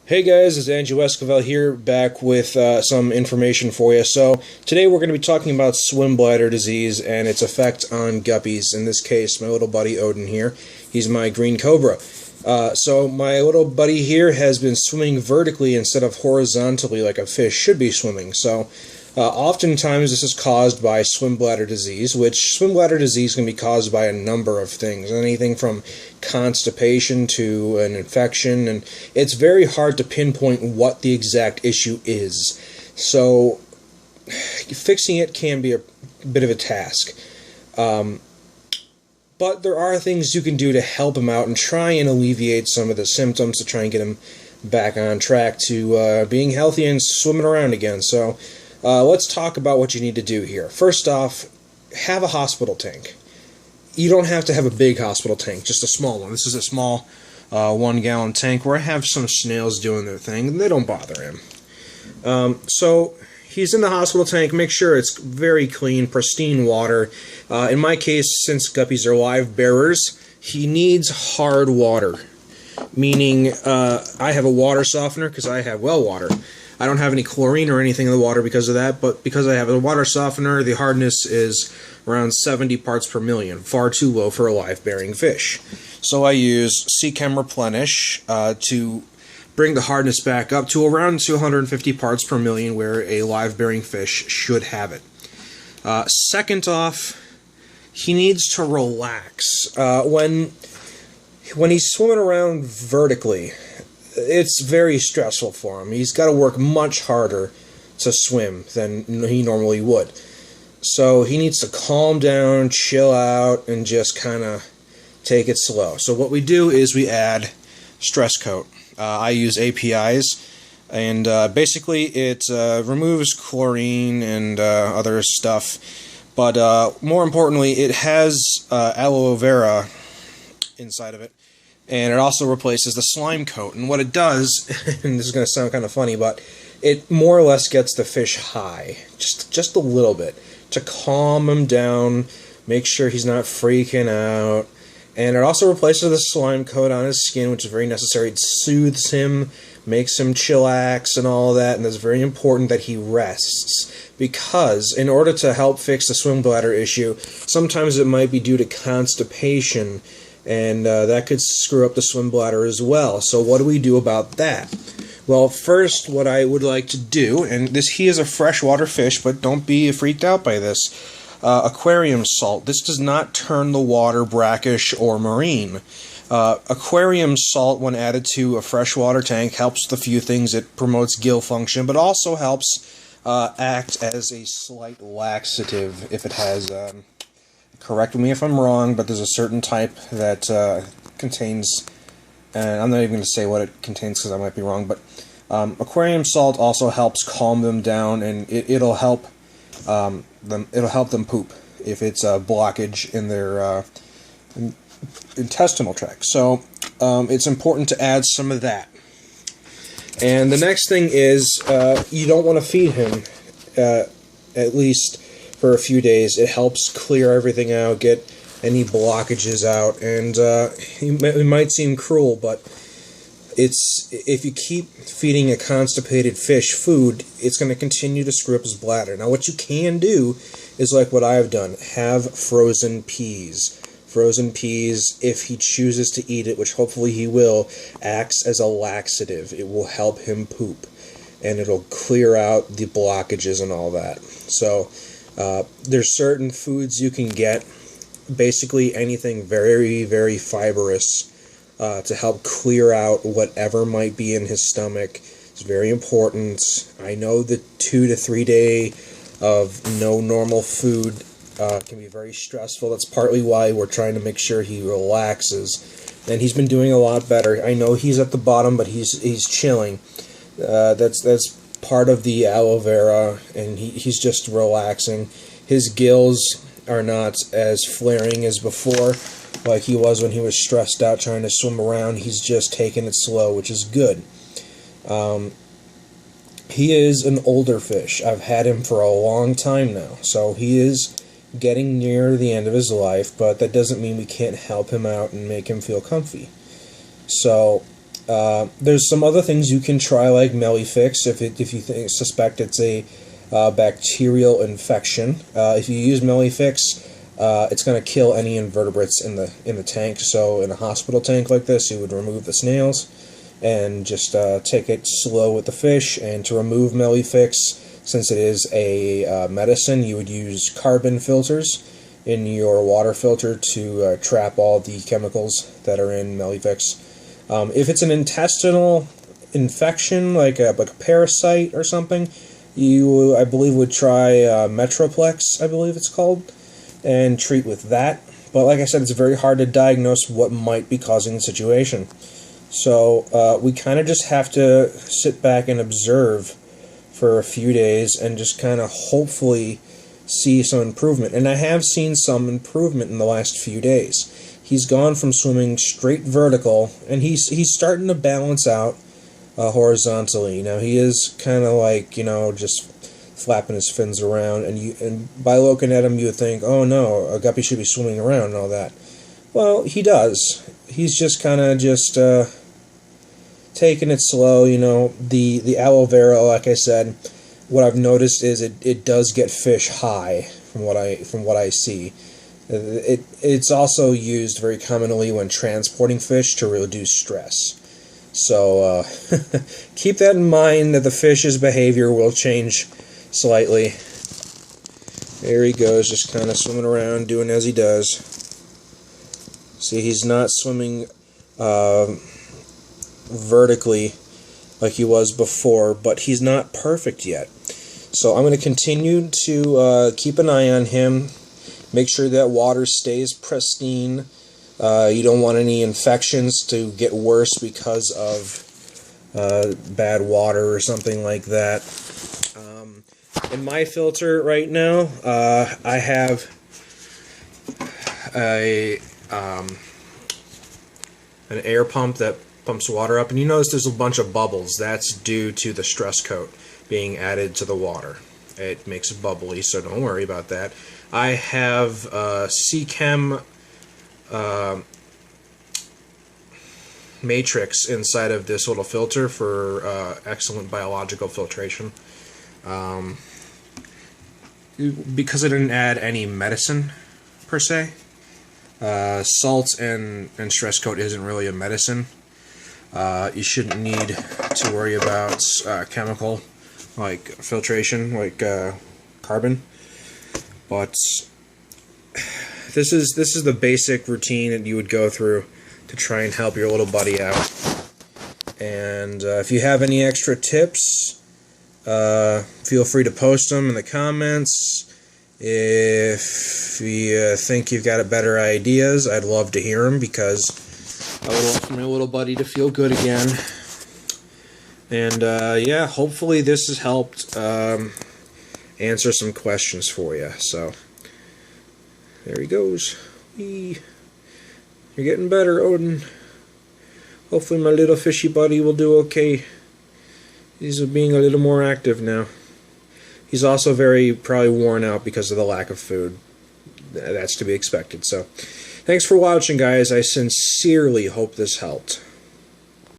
Hey guys, it's Andrew Esquivel here, back with some information for you. So today we're going to be talking about swim bladder disease and its effect on guppies. In this case, my little buddy Odin here. He's my green cobra. So my little buddy here has been swimming vertically instead of horizontally like a fish should be swimming. So oftentimes this is caused by swim bladder disease, which swim bladder disease can be caused by a number of things. Anything from constipation to an infection, and it's very hard to pinpoint what the exact issue is. So fixing it can be a bit of a task. But there are things you can do to help him out and try and alleviate some of the symptoms to try and get him back on track to being healthy and swimming around again. So let's talk about what you need to do here. First off, have a hospital tank. You don't have to have a big hospital tank, just a small one. This is a small 1-gallon tank where I have some snails doing their thing, and they don't bother him. So he's in the hospital tank. Make sure it's very clean, pristine water. In my case, since guppies are live bearers, he needs hard water, meaning I have a water softener because I have well water. I don't have any chlorine or anything in the water because of that, but because I have a water softener, the hardness is around 70 parts per million, far too low for a live-bearing fish. So I use Seachem Replenish to bring the hardness back up to around 250 parts per million, where a live-bearing fish should have it. Second off, he needs to relax. When he's swimming around vertically, it's very stressful for him. He's got to work much harder to swim than he normally would. So he needs to calm down, chill out, and just kind of take it slow. So what we do is we add stress coat. I use APIs, and basically it removes chlorine and other stuff. But more importantly, it has aloe vera inside of it. And it also replaces the slime coat. And what it does, and this is going to sound kind of funny, but it more or less gets the fish high, just a little bit, to calm him down, make sure he's not freaking out. And it also replaces the slime coat on his skin, which is very necessary. It soothes him, makes him chillax and all that, and it's very important that he rests. Because in order to help fix the swim bladder issue, sometimes it might be due to constipation, and that could screw up the swim bladder as well. So what do we do about that? Well, first, what I would like to do, and he is a freshwater fish, but don't be freaked out by this, aquarium salt. This does not turn the water brackish or marine. Aquarium salt, when added to a freshwater tank, helps with a few things. It promotes gill function, but also helps act as a slight laxative if it has... correct me if I'm wrong, but there's a certain type that contains, and I'm not even going to say what it contains because I might be wrong, but aquarium salt also helps calm them down, and it'll help them poop if it's a blockage in their intestinal tract. So it's important to add some of that. And the next thing is you don't want to feed him at least for a few days. It helps clear everything out, get any blockages out, and it might seem cruel, but if you keep feeding a constipated fish food, it's going to continue to screw up his bladder. Now, what you can do is like what I've done: have frozen peas. Frozen peas, if he chooses to eat it, which hopefully he will, acts as a laxative. It will help him poop, and it'll clear out the blockages and all that. So there's certain foods you can get, basically anything very, very fibrous, to help clear out whatever might be in his stomach. It's very important. I know the 2 to 3 day of no normal food can be very stressful. That's partly why we're trying to make sure he relaxes. And he's been doing a lot better. I know he's at the bottom, but he's chilling. That's part of the aloe vera, and he's just relaxing. His gills are not as flaring as before, like he was when he was stressed out trying to swim around. He's just taking it slow, which is good. He is an older fish. I've had him for a long time now, so he is getting near the end of his life, but that doesn't mean we can't help him out and make him feel comfy. So There's some other things you can try, like Melifix, if you suspect it's a bacterial infection. If you use Melifix, it's going to kill any invertebrates in the tank. So in a hospital tank like this, you would remove the snails and just take it slow with the fish. And to remove Melifix, since it is a medicine, you would use carbon filters in your water filter to trap all the chemicals that are in Melifix. If it's an intestinal infection, like a parasite or something, you, I believe, would try Metroplex, I believe it's called, and treat with that. But like I said, it's very hard to diagnose what might be causing the situation. So we kind of just have to sit back and observe for a few days and just kind of hopefully see some improvement. And I have seen some improvement in the last few days. He's gone from swimming straight vertical, and he's starting to balance out horizontally. Now he is kind of like, just flapping his fins around, and by looking at him you would think, oh no, a guppy should be swimming around and all that. Well, he does. He's just kind of taking it slow. The aloe vera, like I said, what I've noticed is it does get fish high from what I see. It's also used very commonly when transporting fish to reduce stress. So keep that in mind, that the fish's behavior will change slightly. There he goes, just kind of swimming around, doing as he does. See, he's not swimming vertically like he was before, but he's not perfect yet. So I'm going to continue to keep an eye on him, make sure that water stays pristine. You don't want any infections to get worse because of bad water or something like that. In my filter right now, I have an air pump that pumps water up, and you notice there's a bunch of bubbles. That's due to the stress coat being added to the water. It makes it bubbly, so don't worry about that. I have Seachem matrix inside of this little filter for excellent biological filtration. Because I didn't add any medicine per se, salt and stress coat isn't really a medicine. You shouldn't need to worry about chemical like filtration, like carbon. But this is the basic routine that you would go through to try and help your little buddy out. And if you have any extra tips, feel free to post them in the comments. If you think you've got better ideas, I'd love to hear them, because I would love for my little buddy to feel good again. And yeah, hopefully this has helped answer some questions for you. So there he goes. You're getting better, Odin. Hopefully my little fishy buddy will do okay. He's being a little more active now. He's also probably worn out because of the lack of food. That's to be expected. So thanks for watching, guys. I sincerely hope this helped.